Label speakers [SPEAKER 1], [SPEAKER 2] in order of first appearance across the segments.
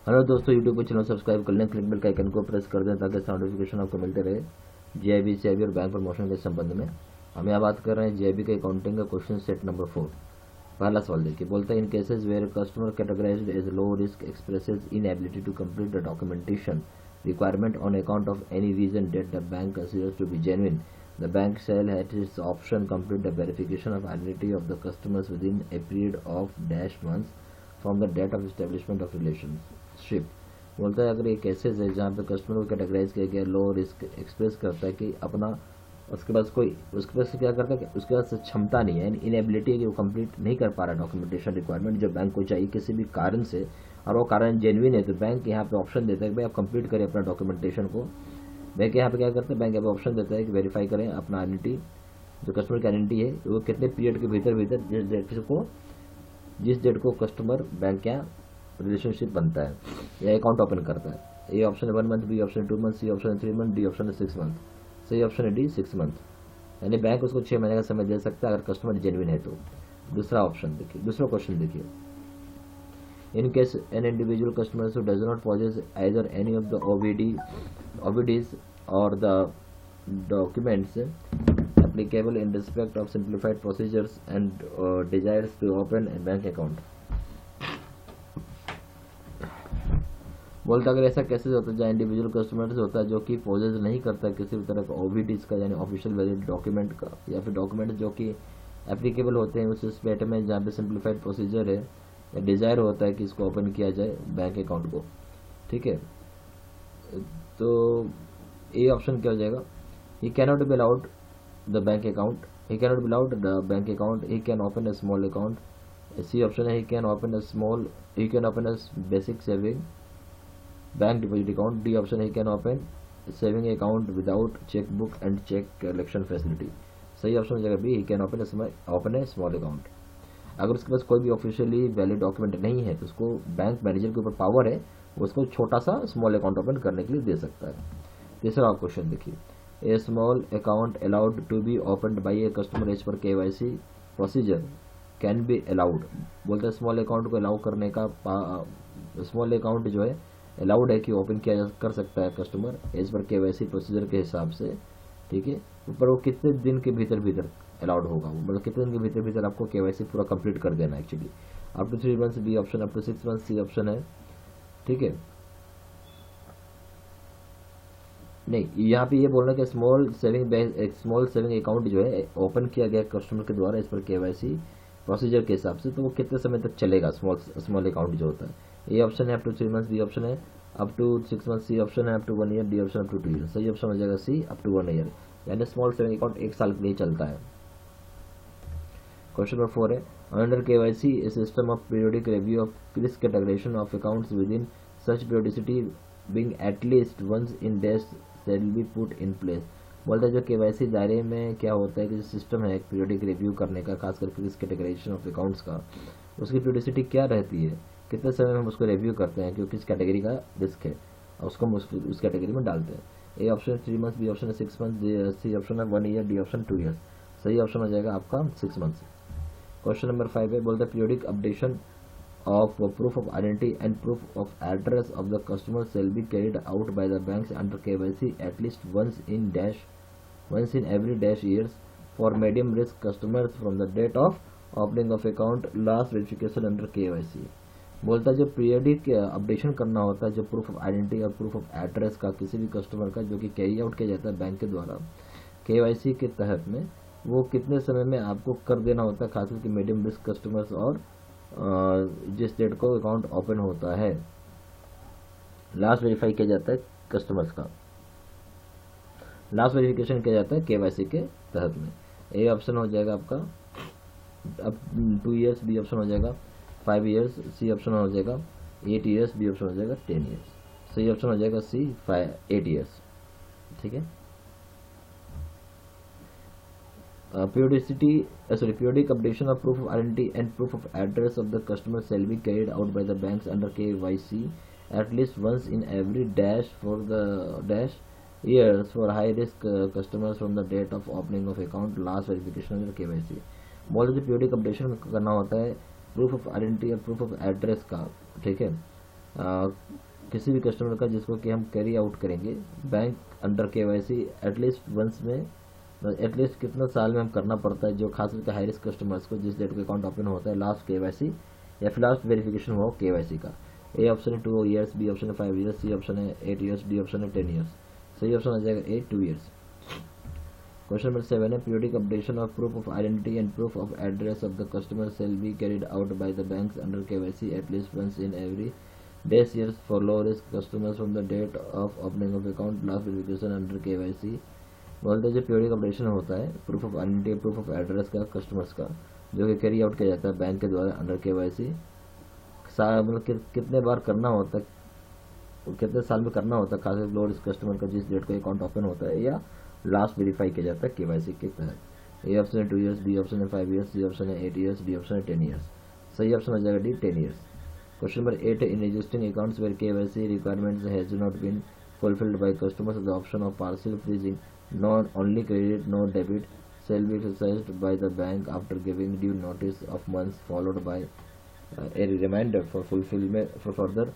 [SPEAKER 1] Hello दोस्तों, YouTube को channel subscribe कर लें, क्लिक बेल का आइकन को प्रेस कर दें ताकि नोटिफिकेशन आपको मिलते रहे जीआईबी, सीआईबी और बैंक प्रमोशन के संबंध में। हम यहाँ बात कर रहे हैं जीआईबी के अकाउंटिंग का क्वेश्चन सेट नंबर 4। पहला सवाल देखिए, बोलता है in cases where customer categorised as low risk expresses inability to complete the documentation requirement on account of any reason that the bank considers to be genuine, the bank shall at its option complete the verification of identity of the customers within a period of dash months from the date of establishment of relationship। बोलता है अगर ये cases है जहाँ पे customer को categorise किया गया लो रिस्क एक्सप्रेस करता है कि अपना उसके पास क्या करता है कि उसके पास क्षमता नहीं है, इनएबिलिटी है कि वो कंप्लीट नहीं कर पा रहा डॉक्यूमेंटेशन रिक्वायरमेंट जो बैंक को चाहिए किसी भी कारण से, और वो कारण जेन्युइन है, तो बैंक यहाँ पे ऑप्शन देता है कि भाई आप कंप्लीट करें अपना डॉक्यूमेंटेशन को। बैंक यहाँ पे क्या करता है, बैंक यहाँ पे ऑप्शन देता है कि वेरीफाई करें अपना आइडेंटिटी, जो कस्टमर की आइडेंटिटी है वो कितने पीरियड के भीतर जिस डेट को कस्टमर बैंक क्या रिलेशनशिप बनता है या अकाउंट ओपन करता है। ए ऑप्शन है 1 मंथ, बी ऑप्शन है 2 मंथ, सी ऑप्शन है 3 मंथ, डी ऑप्शन है 6 मंथ। सही ऑप्शन है डी 6 मंथ, यानी बैंक उसको 6 महीने का समय दे सकता है अगर कस्टमर जेन्युइन है तो। दूसरा ऑप्शन देखिए, दूसरा क्वेश्चन देखिए, in case an individual customer who does not possess either any of the OBDs or the documents applicable in respect of simplified procedures and desires to open a bank account। बोलता अगर ऐसा cases होता है जहाँ individual customer होता है जो कि पोजेस नहीं करता किसी भी तरह का OBDs का यानी ऑफिशियल वैलिड डॉक्यूमेंट का, या फिर डॉक्यूमेंट जो कि एप्लीकेबल होते हैं उस रिस्पेक्ट में जहाँ पे सिंप्लीफाइड प्रोसीजर है, डिजायर होता है कि इसको ओपन किया जाए बैंक अकाउंट को। ठीक है, तो ए ऑप्शन क्या हो जाएगा, he cannot be allowed the bank account, he cannot be allowed the bank account, he can open a small account. C option है he can open a basic saving bank deposit account. D option है he can open saving account without cheque book and cheque collection facility. सही option हो जाएगा B, he can open a small account. अगर उसके पास कोई भी officially valid document नहीं है तो उसको बैंक मैनेजर के ऊपर पावर है, वो उसको छोटा सा स्मॉल अकाउंट ओपन करने के लिए दे सकता है। तीसरा क्वेश्चन देखिए, a small account allowed to be opened by a customer as पर KYC procedure can be allowed. बोलते हैं स्मॉल अकाउंट को अलाउ करने का, स्मॉल अकाउंट जो है अलाउड है कि ओपन किया कर सकता है कस्टमर एज पर KYC प्रोसीजर के हिसाब से। ठीक है, पर वो कितने दिन के भीतर अलाउड होगा, मतलब कितने दिन के भीतर आपको KYC पूरा कंप्लीट कर देना actually. Up to 3 months B option, up to 6 months C option है। ठीक है, नहीं यहाँ पे ये बोलना कि स्मॉल सेविंग अकाउंट जो है ओपन किया गया कस्टमर के द्वारा इस पर KYC प्रोसीजर के हिसाब से, तो वो कितने समय तक चलेगा स्मॉल अकाउंट जो होता है। ए ऑप्शन है up to 3 months, B option है up to 6 months, C option है up to 1 year, D option up to 2 year. सही ऑप्शन हो जाएगा सी, अप टू 1 ईयर, यानी स्मॉल सेविंग अकाउंट 1 साल के लिए चलता है। क्वेश्चन नंबर 4 है, under KYC a system of periodic review of risk categorization of accounts within such periodicity being at least once in days shall be put in place। बोलता है जो KYC दायरे में क्या होता है कि जो सिस्टम है पीरियोडिक रिव्यू करने का, खास करके रिस्क कैटेगराइजेशन ऑफ अकाउंट्स का, उसकी पीरियोडिसिटी क्या रहती है, कितने समय में हम उसको रिव्यू करते हैं कि किस कैटेगरी का रिस्क है और उसको हम उस कैटेगरी में डालते हैं। ए ऑप्शन है 3 मंथ्स, बी ऑप्शन है 6 मंथ्स, सी ऑप्शन है 1 ईयर, डी ऑप्शन 2 ईयर्स। सही ऑप्शन हो जाएगा आपका 6 मंथ्स। क्वेश्चन नंबर 5 है, बोलता है periodic updation of proof of identity and proof of address of the customer shall be carried out by the banks under KYC at least once in every dash years for medium risk customers from the date of opening of account last verification under KYC। बोलता है जो periodic updation करना होता है, जो proof of identity और proof of address का किसी भी कस्टमर का जो कि कैरी आउट किया जाता है बैंक के द्वारा KYC के तहत में, वो कितने समय में आपको कर देना होता है, खासकर कि मीडियम रिस्क कस्टमर्स और जिस डेट को अकाउंट ओपन होता है लास्ट वेरीफाई किया जाता है कस्टमर्स का, लास्ट वेरिफिकेशन किया जाता है KYC के तहत में। ए ऑप्शन हो जाएगा आपका अब 2 ईयर्स, बी ऑप्शन हो जाएगा 5 ईयर्स, सी ऑप्शन हो जाएगा 8 ईयर्स, डी ऑप्शन हो जाएगा 10 ईयर्स। सही ऑप्शन हो जाएगा सी 8 ईयर्स। ठीक है, periodic updation of proof of identity and proof of address of the customer shall be carried out by the banks under KYC at least once in every dash years for high risk customers from the date of opening of account last verification under KYC। बोल रहे periodic updation करना होता है proof of identity और proof of address का। ठीक है, किसी भी कस्टमर का जिसको कि हम कैरी आउट करेंगे bank under KYC at least once में, एटलीस्ट कितना साल में हम करना पड़ता है, जो खास करके हाई रिस्क कस्टमर्स को जिस डेट को अकाउंट ओपन होता है लास्ट केवाईसी या फिर लास्ट वेरिफिकेशन हुआ केवाईसी का। ए ऑप्शन है 2 ईयर्स, बी ऑप्शन है 5 ईयर्स, सी ऑप्शन है 8 ईयर्स, डी ऑप्शन है 10 ईयर्स। सही ऑप्शन आ जाएगा ए 2 ईयर्स। क्वेश्चन नंबर 7 है periodic updation of proof of identity and proof of address of the customer shall be carried out by the banks under KYC at least once in every days years for low risk customers from the date of opening of account last verification under KYC। बोलते हैं जो periodic updation होता है proof of identity proof of address का customers का, जो कि carry out किया जाता है बैंक के द्वारा अंडर केवाईसी, मतलब कितने बार करना होता है, कितने साल में करना होता है, खासकर लो रिस्क कस्टमर का जिस डेट को अकाउंट ओपन होता है या लास्ट वेरीफाई किया जाता है केवाईसी के तहत। ए ऑप्शन है 2 ईयर्स, बी ऑप्शन है 5 ईयर्स, सी ऑप्शन है 8 ईयर्स, डी ऑप्शन है 10 ईयर्स। सही ऑप्शन आ जाएगा D 10 years. Question number 8 in existing accounts where KYC requirements has not been fulfilled by customers, the option of partial freezing, not only credit, no debit, shall be exercised by the bank after giving due notice of months followed by a reminder for fulfillment for further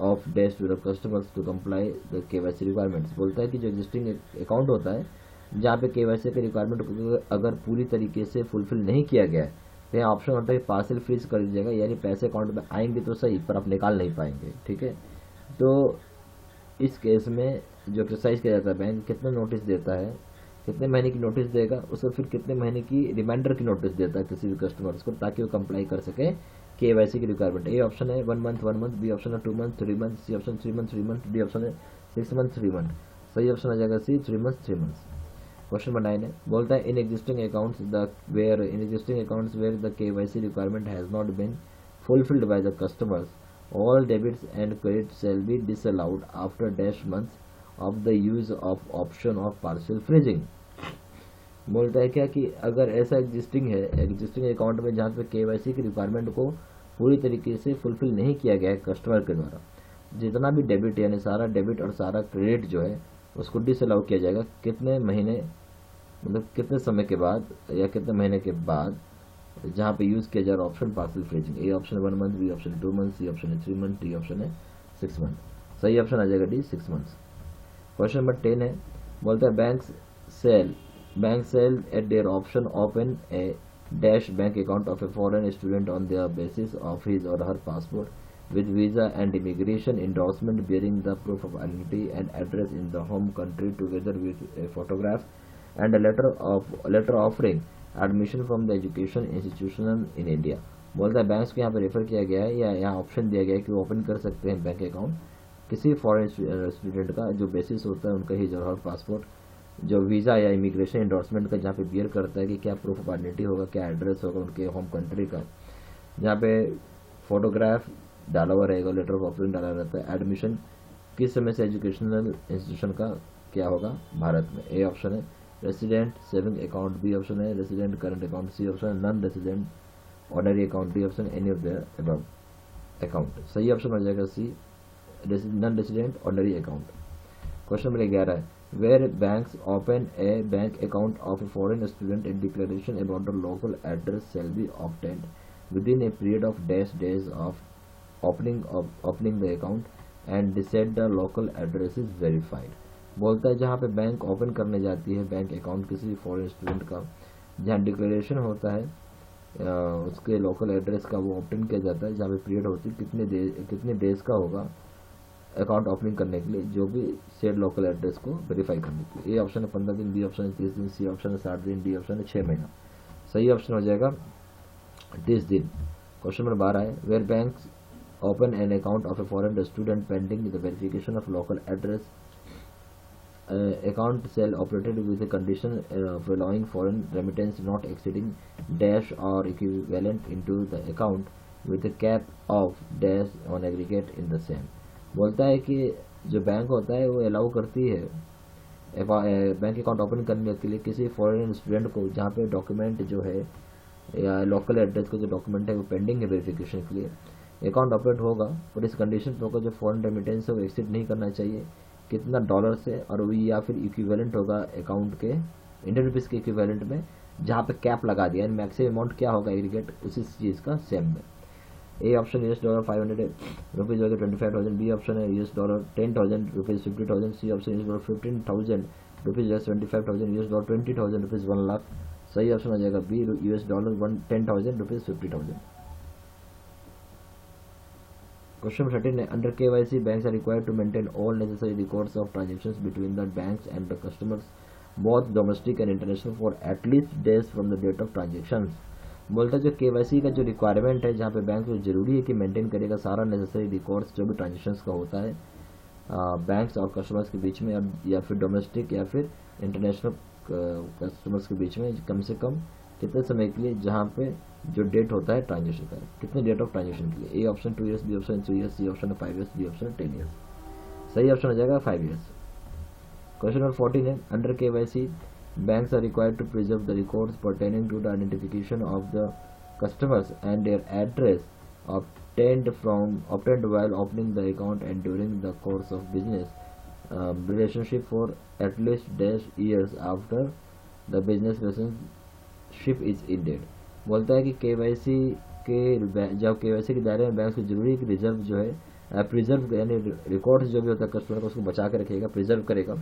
[SPEAKER 1] of days to the customers to comply the KYC requirements। बोलता है कि जो existing account होता है जहाँ पे KYC के requirement अगर पूरी तरीके से फुलफिल नहीं किया गया है तो यहाँ ऑप्शन होता है कि पार्सल फ्रीज कर दीजिएगा, यानी पैसे अकाउंट में आएंगे तो सही पर आप निकाल नहीं पाएंगे। ठीक है, तो इस केस में जो एक्सरसाइज किया जाता है बैंक कितने नोटिस देता है, कितने महीने की नोटिस देगा, उसको फिर कितने महीने की रिमाइंडर की नोटिस देता है किसी भी कस्टमर्स को, ताकि वो कंप्लाई कर सके केवाईसी की रिक्वायरमेंट। ए ऑप्शन है 1 मंथ, बी ऑप्शन है 2 month 3 month, C option 3 month, D option है 6 मंथ 3 मंथ। सही ऑप्शन आ जाएगा सी 3 मंथ। क्वेश्चन नंबर 9 है बोलता है in existing accounts where the KYC requirement has not been fulfilled by the customers all debits and credits shall be disallowed after dash months of the use of option of partial freezing. बोलता है क्या कि अगर ऐसा existing account में जहाँ पे KYC की रिक्वायरमेंट को पूरी तरीके से फुलफिल नहीं किया गया है कस्टमर के द्वारा, जितना भी डेबिट यानी सारा डेबिट और सारा क्रेडिट जो है उसको डिसअलाउ किया जाएगा कितने महीने, मतलब कितने समय के बाद या कितने महीने के बाद, जहाँ पे यूज किया जा रहा option partial freezing. A option 1 month, B option 2 month, C option है 3 मंथ, डी ऑप्शन है 6 मंथ। सही ऑप्शन आ जाएगा डी 6 मंथ्स। क्वेश्चन नंबर 10 है बोलता है bank shall at their option open a dash bank account of a foreign student on the basis of his or her passport with visa and immigration endorsement bearing the proof of identity and address in the home country together with a photograph and a letter offering admission from the education institution in India। बोलता है banks को यहाँ पे refer किया गया है या यहाँ ऑप्शन दिया गया है कि वो ओपन कर सकते हैं बैंक अकाउंट किसी फॉरेन स्टूडेंट का जो बेसिस होता है उनका ही जो हर पासपोर्ट, जो वीज़ा या इमिग्रेशन इंडोर्समेंट का जहाँ पे बियर करता है कि क्या प्रूफ ऑफ आइडेंटिटी होगा, क्या एड्रेस होगा उनके होम कंट्री का, जहाँ पे फोटोग्राफ डाला हुआ रहेगा, लेटर ऑफ ऑफरिंग डाला रहता है, एडमिशन किस समय से एजुकेशनल इंस्टीट्यूशन का क्या होगा भारत में। ए ऑप्शन है resident saving account, B option है resident current account, C option है non resident ordinary account, D option any of the above account. सही ऑप्शन हो जाएगा C non resident ordinary account. Question number 11 है where banks open a bank account of a foreign student a declaration about the local address shall be obtained within a period of dash days of opening the account and decide the local address is verified। बोलता है जहाँ पे bank open करने जाती है bank account किसी foreign student का, जहाँ डिक्लेरेशन होता है उसके लोकल एड्रेस का वो ओपन किया जाता है, जहाँ पे पीरियड होती है कितने डेज का होगा अकाउंट ओपनिंग करने के लिए, जो भी सेड लोकल एड्रेस को वेरीफाई करने के लिए। ए ऑप्शन है 15 दिन, बी ऑप्शन है 30 दिन, सी ऑप्शन है 60 दिन, डी ऑप्शन है 6 महीना। सही ऑप्शन हो जाएगा 30 दिन। क्वेश्चन नंबर 12 है where bank open an account of a foreign student pending the verification of local address account shall operated with a condition of allowing foreign remittance not exceeding dash or equivalent into the account with a cap of dash on aggregate in the same। बोलता है कि जो bank होता है वो allow करती है bank account open करने के लिए किसी फॉरेन स्टूडेंट को जहाँ पे डॉक्यूमेंट जो है या लोकल एड्रेस का जो डॉक्यूमेंट है वो पेंडिंग है वेरिफिकेशन के लिए, अकाउंट ऑपरेट होगा और इस कंडीशन पर होगा जो फॉरेन रेमिटेंस है वो एक्सीड नहीं करना चाहिए कितना डॉलर से, और वो या फिर इक्विवेलेंट होगा अकाउंट के इंडियन रुपीज़ के इक्विवेलेंट में, जहाँ पे कैप लगा दिया, मैक्सिमम अमाउंट क्या होगा एग्रीगेट उसी चीज़ का सेम में। A option US dollar 500 rupees हो गया 25,000, बी ऑप्शन है US dollar 10,000 rupees 50,000, C option US dollar 15,000 rupees 25,000, US dollar 20,000 rupees 1 lakh. सही ऑप्शन हो जाएगा B US dollar 10,000 rupees 50,000। Question 13 है under KYC banks are required to maintain all necessary records of transactions between the banks and the customers both domestic and international for at least days from the date of transactions. बोलता है जो KYC का जो requirement है जहाँ पे bank को जरूरी है कि मेंटेन करेगा सारा नेसेसरी रिकॉर्ड्स जो भी ट्रांजेक्शंस का होता है बैंक्स और कस्टमर्स के बीच में, या फिर डोमेस्टिक या फिर इंटरनेशनल कस्टमर्स के बीच में कम से कम कितने समय के लिए, जहाँ पे जो डेट होता है ट्रांजेक्शन का, कितने डेट ऑफ ट्रांजेक्शन के लिए। A option 2 years, B option 3 years, C option 5 years, D option 10 years. सही ऑप्शन हो जाएगा 5 ईयर्स। क्वेश्चन नंबर 14 है under KYC banks are required to preserve the records pertaining to the identification of the customers and their address obtained while opening the account and during the course of business relationship for at least dash years after the business relationship is ended। बोलता है कि KYC के जब KYC के दायरे में bank को जरूरी है कि रिजर्व जो है प्रिजर्व यानी रिकॉर्ड्स जो भी होता है कस्टमर का उसको बचा के रखेगा, प्रिजर्व करेगा,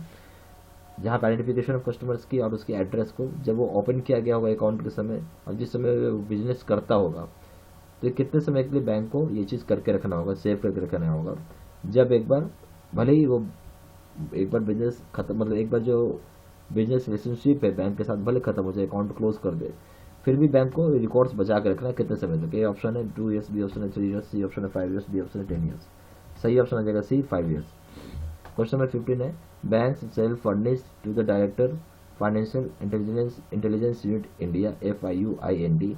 [SPEAKER 1] जहाँ पर आइडेंटिफिकेशन ऑफ कस्टमर्स की और उसके एड्रेस को जब वो ओपन किया गया होगा अकाउंट के समय और जिस समय वो बिजनेस करता होगा, तो कितने समय के लिए बैंक को ये चीज़ करके रखना होगा, सेव करके रखना होगा। जब एक बार भले ही वो एक बार बिजनेस खत्म, मतलब एक बार जो बिजनेस रिलेशनशिप है बैंक के साथ भले खत्म हो जाए, अकाउंट क्लोज कर दे, फिर भी बैंक को रिकॉर्ड्स बचा के रखना है कितने समय तक। ए ऑप्शन है 2 ईयर्स, बी ऑप्शन है 3 ईयर्स, सी ऑप्शन है 5 ईयर्स, डी ऑप्शन है 10 ईयर्स। सही ऑप्शन आ जाएगा सी 5 ईयर्स। क्वेश्चन नंबर 15 है banks shall furnish to the director financial intelligence unit India FIUIND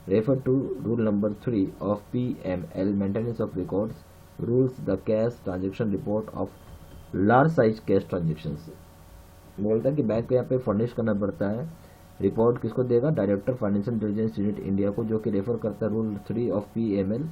[SPEAKER 1] refer to rule number 3 of PML maintenance of records rules the cash transaction report of large size cash transactions. बोलता है कि bank को यहाँ पे furnish करना पड़ता है, report किसको देगा, director financial intelligence unit India को, जो कि रेफर करता है रूल 3 ऑफ PML,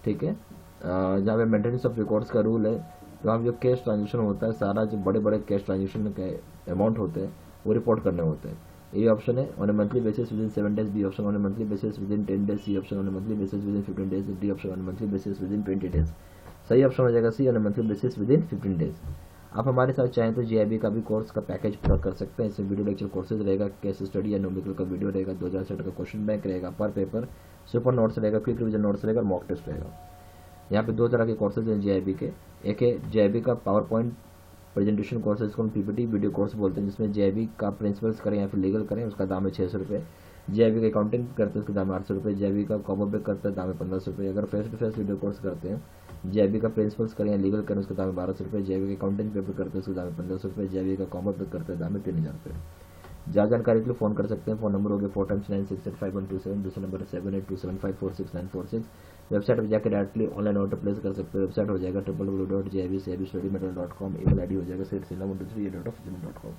[SPEAKER 1] ठीक है, जहाँ पे मेंटेनेंस ऑफ रिकॉर्ड्स का रूल है। तो हम जो कैश ट्रांजेक्शन होता है सारा जो बड़े बड़े कैश ट्रांजेक्शन के अमाउंट होते हैं वो रिपोर्ट करने होते हैं। ए ऑप्शन है on a monthly basis within 7 days, B option on a monthly basis within 10 days, C option on a monthly basis within 15 days, D option on a monthly basis within 20 days. सही option हो जाएगा C on a monthly basis within 15 days. आप हमारे साथ चाहें तो JAIIB का भी कोर्स का पैकेज पूरा कर सकते हैं। इसमें वीडियो लेक्चर कोर्सेज रहेगा, केस स्टडी या न्यूमेरिकल का वीडियो रहेगा, 2000 सेट का क्वेश्चन बैंक रहेगा, पर पेपर सुपर नोट्स रहेगा, क्विक रिविजन नोट्स रहेगा, मॉक टेस्ट रहेगा। यहाँ पे 2 तरह के कोर्सेज हैं JAIIB के। एक है JAIIB का पावर पॉइंट प्रेजेंटेशन कोर्स, इसको हम PPT वीडियो कोर्स बोलते हैं, जिसमें JAIIB का प्रिंसिपल्स करें या फिर लीगल करें, उसका दाम है 600 रुपये। JAIIB का अकाउंटिंग करते हैं उसका दाम है 800 रुपये। JAIIB का कॉमो बैक करते हैं दाम है 1500 रुपये। अगर face to face video course करते हैं JAIIB का प्रिंसिपल्स करें या लीगल करें उसका दाम है 1200 रुपये। JAIIB का अकाउंटिंग पेपर करते हैं उसका दाम है 1500 रुपये। JAIIB का कॉमो बैक करते हैं दाम है 3000 रुपये। ज़्यादा जानकारी के लिए फोन कर सकते हैं। फोन नंबर हो गया 4 times 9685127, दूसरा नंबर है 7827546946। वेबसाइट पर जाकर डायरेक्टली ऑनलाइन ऑर्डर प्लेस कर सकते हैं। वेबसाइट हो जाएगा www.jaibstudymaterial.com। ईमेल ID हो जाएगा sedsilla123@gmail.com।